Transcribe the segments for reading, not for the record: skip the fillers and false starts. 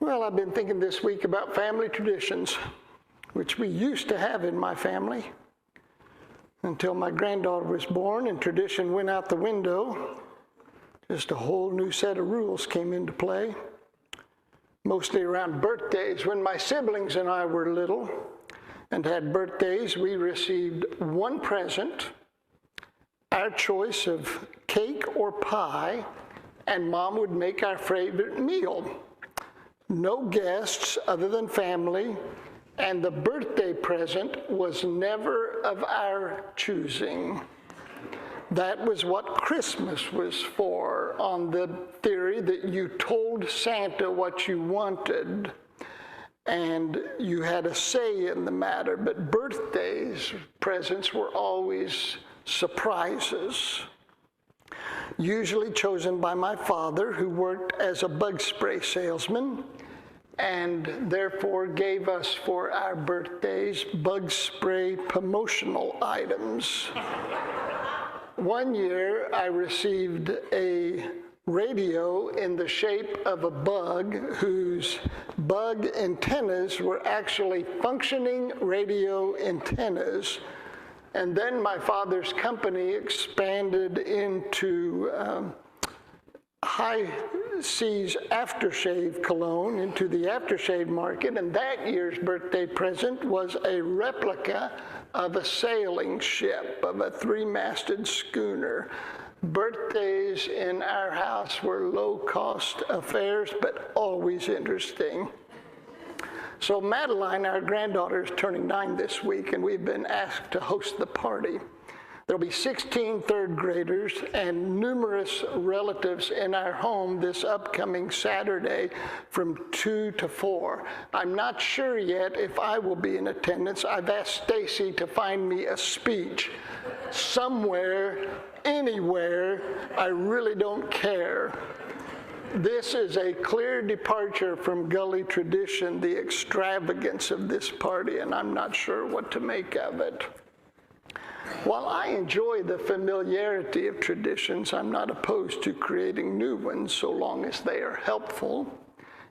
Well, I've been thinking this week about family traditions, which we used to have in my family until my granddaughter was born and tradition went out the window. Just a whole new set of rules came into play, mostly around birthdays. When my siblings and I were little and had birthdays, we received one present, our choice of cake or pie, and Mom would make our favorite meal. No guests other than family, and the birthday present was never of our choosing. That was what Christmas was for, on the theory that you told Santa what you wanted, and you had a say in the matter. But birthdays, presents were always surprises, usually chosen by my father, who worked as a bug spray salesman, and therefore gave us for our birthdays bug spray promotional items. One year I received a radio in the shape of a bug whose bug antennas were actually functioning radio antennas. And then my father's company expanded into High Seas aftershave cologne, into the aftershave market, and that year's birthday present was a replica of a sailing ship, of a three-masted schooner. Birthdays in our house were low-cost affairs, but always interesting. So Madeline, our granddaughter, is turning 9 this week, and we've been asked to host the party. There'll be 16 third graders and numerous relatives in our home this upcoming Saturday from 2 to 4. I'm not sure yet if I will be in attendance. I've asked Stacy to find me a speech somewhere, anywhere. I really don't care. This is a clear departure from Gulley tradition, the extravagance of this party, and I'm not sure what to make of it. While I enjoy the familiarity of traditions, I'm not opposed to creating new ones so long as they are helpful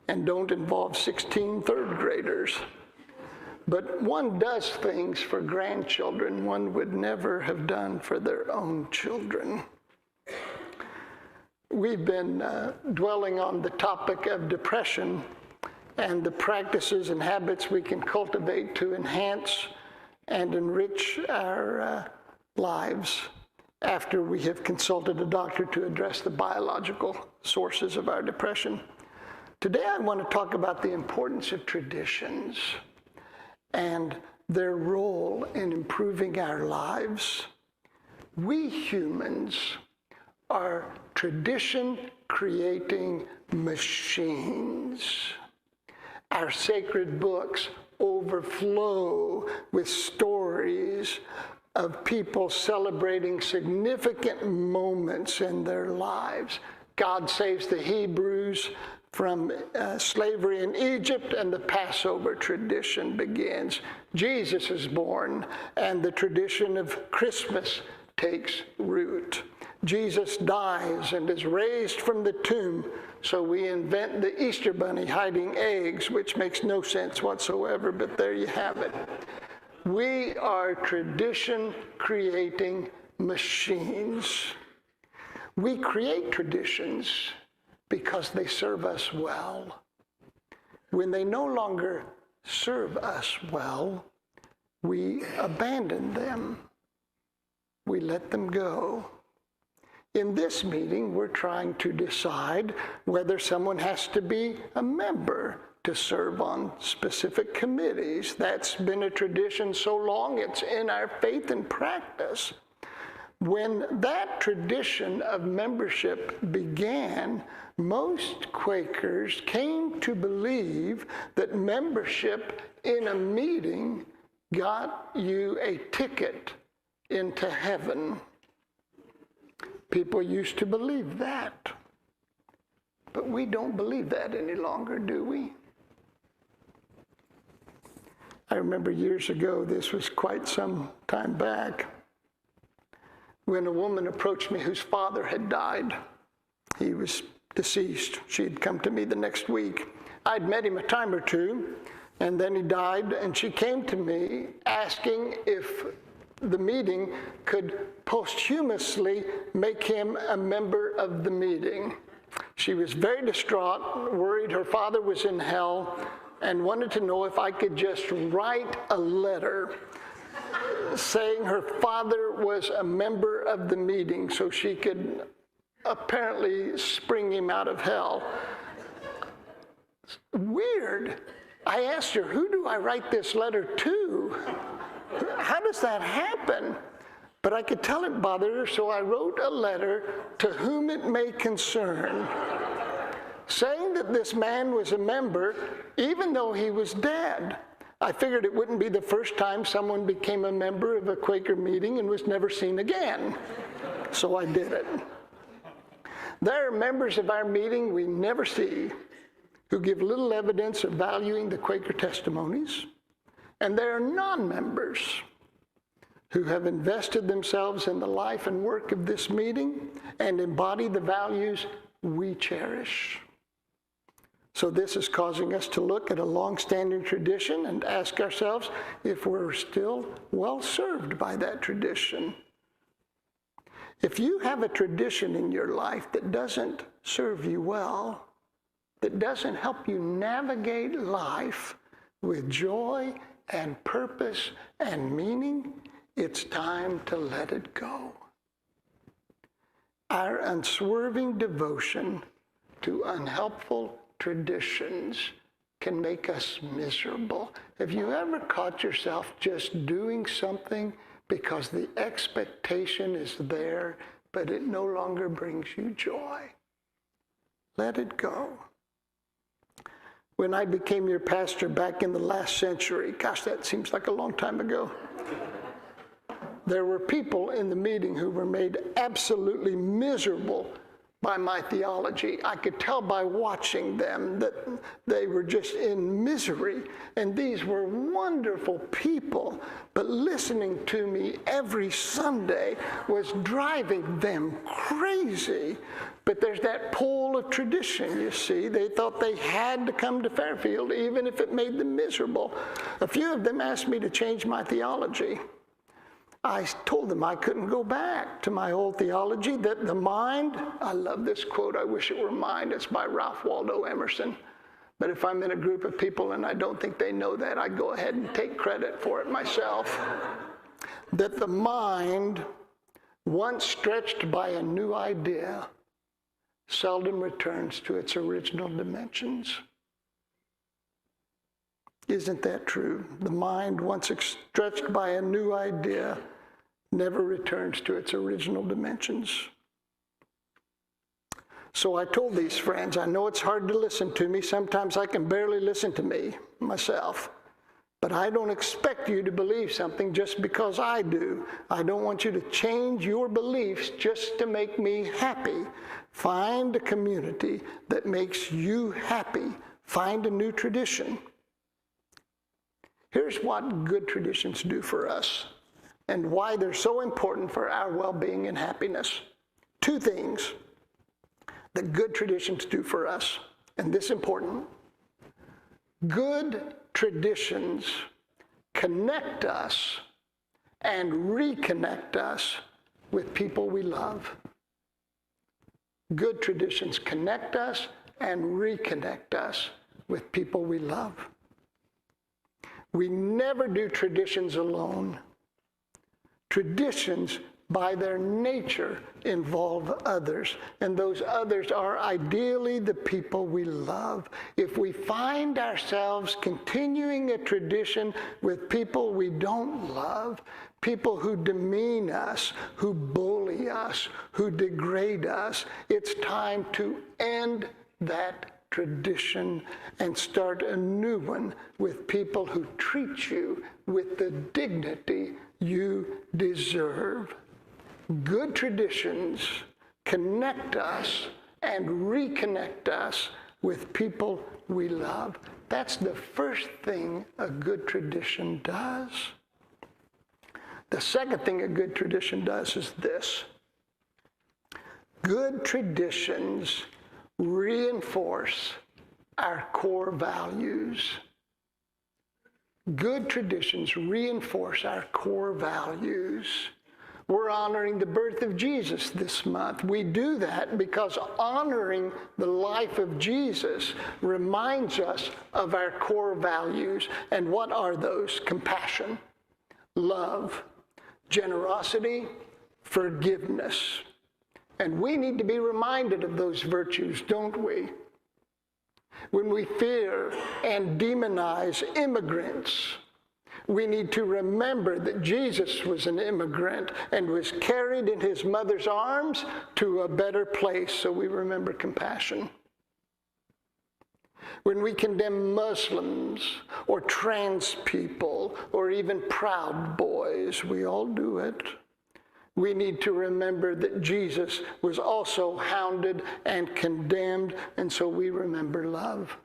and don't involve 16 third graders. But one does things for grandchildren one would never have done for their own children. We've been dwelling on the topic of depression and the practices and habits we can cultivate to enhance and enrich our lives after we have consulted a doctor to address the biological sources of our depression. Today I want to talk about the importance of traditions and their role in improving our lives. We humans are tradition-creating machines. Our sacred books overflow with stories of people celebrating significant moments in their lives. God saves the Hebrews from slavery in Egypt, and the Passover tradition begins. Jesus is born, and the tradition of Christmas takes root. Jesus dies and is raised from the tomb, so we invent the Easter bunny hiding eggs, which makes no sense whatsoever, but there you have it. We are tradition-creating machines. We create traditions because they serve us well. When they no longer serve us well, we abandon them. We let them go. In this meeting, we're trying to decide whether someone has to be a member to serve on specific committees. That's been a tradition so long, it's in our faith and practice. When that tradition of membership began, most Quakers came to believe that membership in a meeting got you a ticket into heaven. People used to believe that. But we don't believe that any longer, do we? I remember years ago, this was quite some time back, when a woman approached me whose father had died. He was deceased. She'd come to me the next week. I'd met him a time or two, and then he died, and she came to me asking if the meeting could posthumously make him a member of the meeting. She was very distraught, worried her father was in hell, and wanted to know if I could just write a letter saying her father was a member of the meeting so she could apparently spring him out of hell. Weird. I asked her, who do I write this letter to? How does that happen? But I could tell it bothered her, so I wrote a letter to whom it may concern, saying that this man was a member even though he was dead. I figured it wouldn't be the first time someone became a member of a Quaker meeting and was never seen again. So I did it. There are members of our meeting we never see who give little evidence of valuing the Quaker testimonies, and there are non-members who have invested themselves in the life and work of this meeting and embody the values we cherish. So this is causing us to look at a long-standing tradition and ask ourselves if we're still well served by that tradition. If you have a tradition in your life that doesn't serve you well, that doesn't help you navigate life with joy and purpose and meaning, it's time to let it go. Our unswerving devotion to unhelpful traditions can make us miserable. Have you ever caught yourself just doing something because the expectation is there, but it no longer brings you joy? Let it go. When I became your pastor back in the last century, gosh, that seems like a long time ago, there were people in the meeting who were made absolutely miserable by my theology. I could tell by watching them that they were just in misery. And these were wonderful people, but listening to me every Sunday was driving them crazy. But there's that pull of tradition, you see. They thought they had to come to Fairfield even if it made them miserable. A few of them asked me to change my theology. I told them I couldn't go back to my old theology, that the mind, I love this quote, I wish it were mine, it's by Ralph Waldo Emerson. But if I'm in a group of people and I don't think they know that, I go ahead and take credit for it myself. That the mind, once stretched by a new idea, seldom returns to its original dimensions. Isn't that true? The mind, once stretched by a new idea, never returns to its original dimensions. So I told these friends, I know it's hard to listen to me. Sometimes I can barely listen to me, myself. But I don't expect you to believe something just because I do. I don't want you to change your beliefs just to make me happy. Find a community that makes you happy. Find a new tradition. Here's what good traditions do for us and why they're so important for our well-being and happiness. Two things that good traditions do for us, and this is important. Good traditions connect us and reconnect us with people we love. Good traditions connect us and reconnect us with people we love. We never do traditions alone. Traditions, by their nature, involve others, and those others are ideally the people we love. If we find ourselves continuing a tradition with people we don't love, people who demean us, who bully us, who degrade us, it's time to end that tradition and start a new one with people who treat you with the dignity you deserve. Good traditions connect us and reconnect us with people we love. That's the first thing a good tradition does. The second thing a good tradition does is this. Good traditions reinforce our core values. Good traditions reinforce our core values. We're honoring the birth of Jesus this month. We do that because honoring the life of Jesus reminds us of our core values. And what are those? Compassion, love, generosity, forgiveness. And we need to be reminded of those virtues, don't we? When we fear and demonize immigrants, we need to remember that Jesus was an immigrant and was carried in his mother's arms to a better place, so we remember compassion. When we condemn Muslims or trans people or even Proud Boys, we all do it, we need to remember that Jesus was also hounded and condemned, and so we remember love.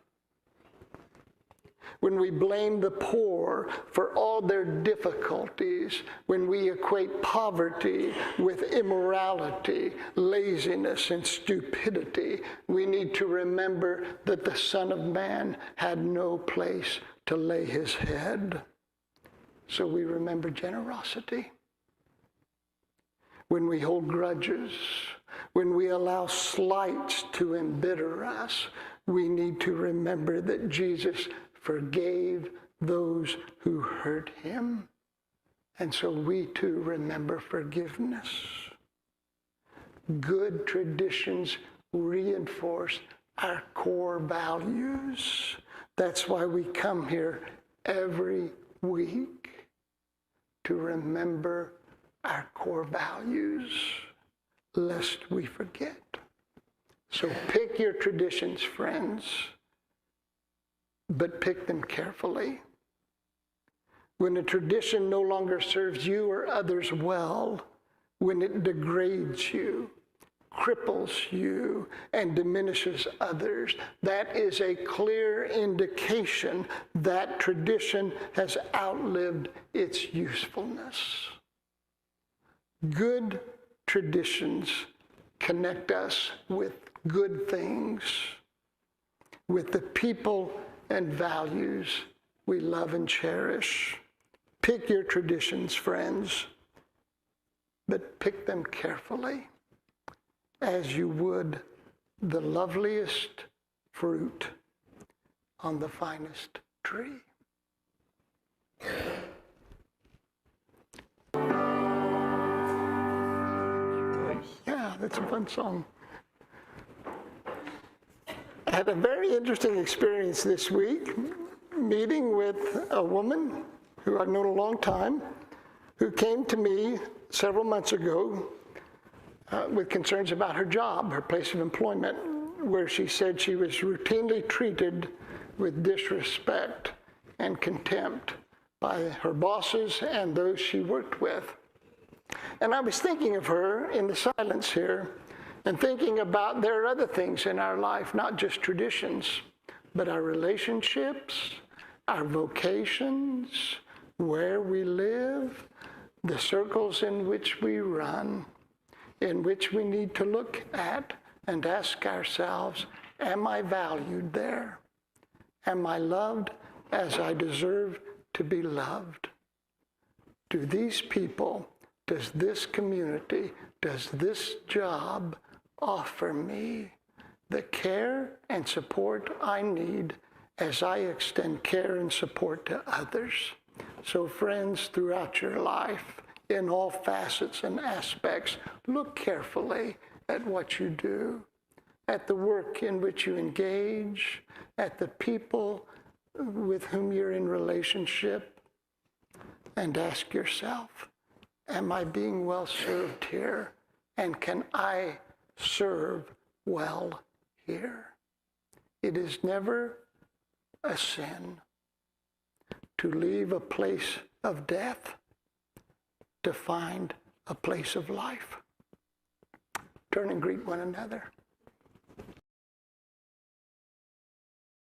When we blame the poor for all their difficulties, when we equate poverty with immorality, laziness, and stupidity, we need to remember that the Son of Man had no place to lay his head. So we remember generosity. When we hold grudges, when we allow slights to embitter us, we need to remember that Jesus forgave those who hurt him. And so we too remember forgiveness. Good traditions reinforce our core values. That's why we come here every week to remember our core values, lest we forget. So pick your traditions, friends, but pick them carefully. When a tradition no longer serves you or others well, when it degrades you, cripples you, and diminishes others, that is a clear indication that tradition has outlived its usefulness. Good traditions connect us with good things, with the people and values we love and cherish. Pick your traditions, friends, but pick them carefully, as you would the loveliest fruit on the finest tree. Yeah, that's a fun song. I had a very interesting experience this week, meeting with a woman who I've known a long time, who came to me several months ago with concerns about her job, her place of employment, where she said she was routinely treated with disrespect and contempt by her bosses and those she worked with. And I was thinking of her in the silence here, and thinking about there are other things in our life, not just traditions, but our relationships, our vocations, where we live, the circles in which we run, in which we need to look at and ask ourselves, am I valued there? Am I loved as I deserve to be loved? Do these people, does this community, does this job offer me the care and support I need as I extend care and support to others? So friends, throughout your life, in all facets and aspects, look carefully at what you do, at the work in which you engage, at the people with whom you're in relationship, and ask yourself, am I being well served here? And can I serve well here? It is never a sin to leave a place of death to find a place of life. Turn and greet one another.